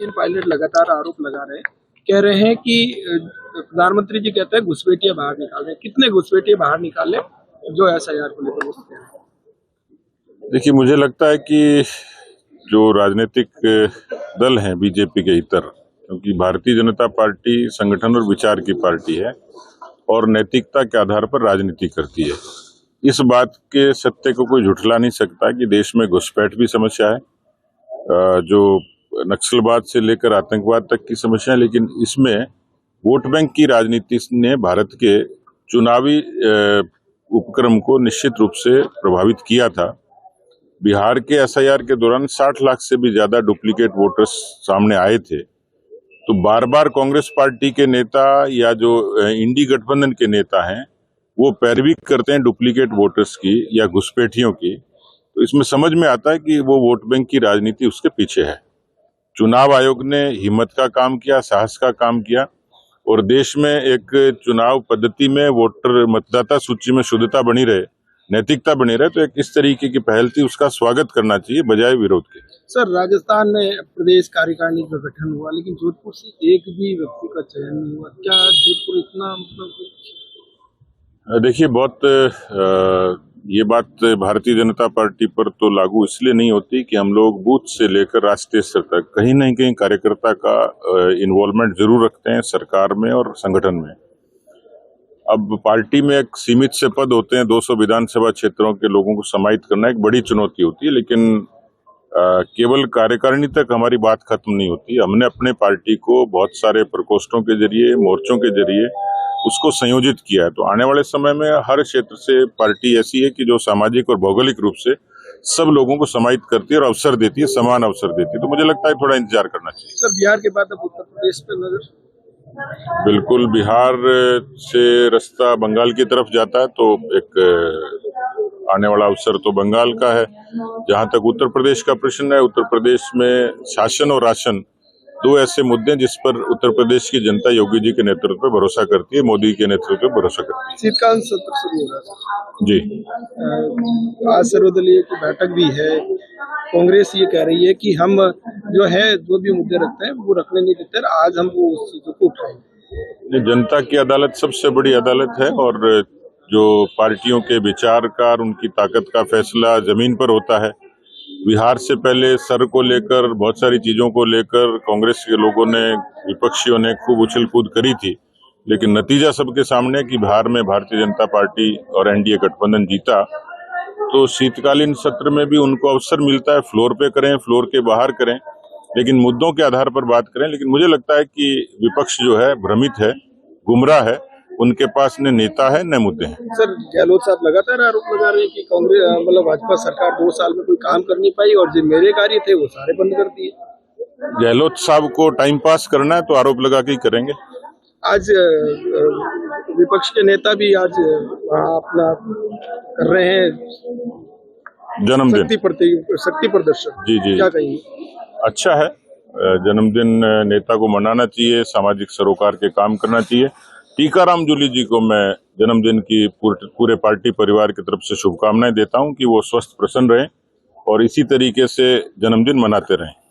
इन pilot लगातार आरोप लगा रहे हैं, कह रहे हैं कि प्रधानमंत्री जी कहते हैं घुसपैठिया बाहर निकाल रहे हैं। कितने घुसपैठिया बाहर निकाले जो एसआईआर को लेकर बोलते हैं? देखिए, मुझे लगता है कि जो राजनीतिक दल हैं बीजेपी के इतर, क्योंकि भारतीय जनता पार्टी संगठन और विचार की पार्टी है और नैतिकता के आधार पर राजनीति करती है। इस बात के सत्य को कोई झुठला नहीं सकता कि देश में घुसपैठ भी समस्या है, जो नक्सलवाद से लेकर आतंकवाद तक की समस्या है, लेकिन इसमें वोट बैंक की राजनीति ने भारत के चुनावी उपक्रम को निश्चित रूप से प्रभावित किया था। बिहार के एसआईआर के दौरान 60 लाख से भी ज्यादा डुप्लीकेट वोटर्स सामने आए थे। तो बार बार कांग्रेस पार्टी के नेता या जो इंडी गठबंधन के नेता हैं वो पैरवी करते हैं डुप्लीकेट वोटर्स की या घुसपैठियों की। तो इसमें समझ में आता है कि वो वोट बैंक की राजनीति उसके पीछे है। चुनाव आयोग ने हिम्मत का काम किया, साहस का काम किया और देश में एक चुनाव पद्धति में वोटर मतदाता सूची में शुद्धता बनी रहे, नैतिकता बनी रहे, तो एक इस तरीके की पहल थी, उसका स्वागत करना चाहिए बजाय विरोध के। सर, राजस्थान में प्रदेश कार्यकारिणी का गठन हुआ, लेकिन जोधपुर से एक भी व्यक्ति का चयन नहीं हुआ। क्या जोधपुर इतना देखिए, बहुत ये बात भारतीय जनता पार्टी पर तो लागू इसलिए नहीं होती कि हम लोग बूथ से लेकर राष्ट्रीय स्तर तक कहीं न कहीं कार्यकर्ता का इन्वॉल्वमेंट जरूर रखते हैं सरकार में और संगठन में। अब पार्टी में एक सीमित से पद होते हैं, 200 विधानसभा क्षेत्रों के लोगों को समाहित करना एक बड़ी चुनौती होती है, लेकिन केवल कार्यकारिणी तक हमारी बात खत्म नहीं होती। हमने अपने पार्टी को बहुत सारे प्रकोष्ठों के जरिए, मोर्चों के जरिए उसको संयोजित किया है। तो आने वाले समय में हर क्षेत्र से पार्टी ऐसी है कि जो सामाजिक और भौगोलिक रूप से सब लोगों को समाहित करती है और अवसर देती है, समान अवसर देती है। तो मुझे लगता है थोड़ा इंतजार करना चाहिए। सर, बिहार के बाद अब उत्तर प्रदेश पे नजर? बिल्कुल, बिहार से रास्ता बंगाल की तरफ जाता है, तो एक आने वाला अवसर तो बंगाल का है। जहां तक उत्तर प्रदेश का प्रश्न है, उत्तर प्रदेश में शासन और राशन दो ऐसे मुद्दे जिस पर उत्तर प्रदेश की जनता योगी जी के नेतृत्व पर भरोसा करती है, मोदी के नेतृत्व पर भरोसा करती है। शीतकालीन सत्र शुरू हो रहा है जी। आज सर्वदलीय की बैठक भी है। कांग्रेस ये कह रही है कि हम जो भी मुद्दे रखते हैं वो रखने नहीं देते, आज हम वो चीजों को उठाएंगे। जनता की अदालत सबसे बड़ी अदालत है और जो पार्टियों के विचारकार, उनकी ताकत का फैसला जमीन पर होता है। बिहार से पहले सर को लेकर, बहुत सारी चीजों को लेकर कांग्रेस के लोगों ने, विपक्षियों ने खूब उछल कूद करी थी, लेकिन नतीजा सबके सामने कि बिहार में भारतीय जनता पार्टी और एनडीए गठबंधन जीता। तो शीतकालीन सत्र में भी उनको अवसर मिलता है, फ्लोर पे करें, फ्लोर के बाहर करें, लेकिन मुद्दों के आधार पर बात करें। लेकिन मुझे लगता है कि विपक्ष जो है भ्रमित है, गुमराह है, उनके पास न नेता है न मुद्दे हैं। सर, गहलोत साहब लगातार आरोप लगा रहे हैं कि कांग्रेस भाजपा सरकार 2 साल में कोई काम कर नहीं पाई और जो मेरे कार्य थे वो सारे बंद कर दिए। गहलोत साहब को टाइम पास करना है तो आरोप लगा के ही करेंगे। आज विपक्ष के नेता भी आज अपना कर रहे हैं जन्मदिन, शक्ति प्रदर्शन। जी जी, क्या कहेंगे? अच्छा है, जन्मदिन नेता को मनाना चाहिए, सामाजिक सरोकार के काम करना चाहिए। टीकाराम जूली जी को मैं जन्मदिन की पूरे पार्टी परिवार की तरफ से शुभकामनाएं देता हूं कि वो स्वस्थ प्रसन्न रहें और इसी तरीके से जन्मदिन मनाते रहें।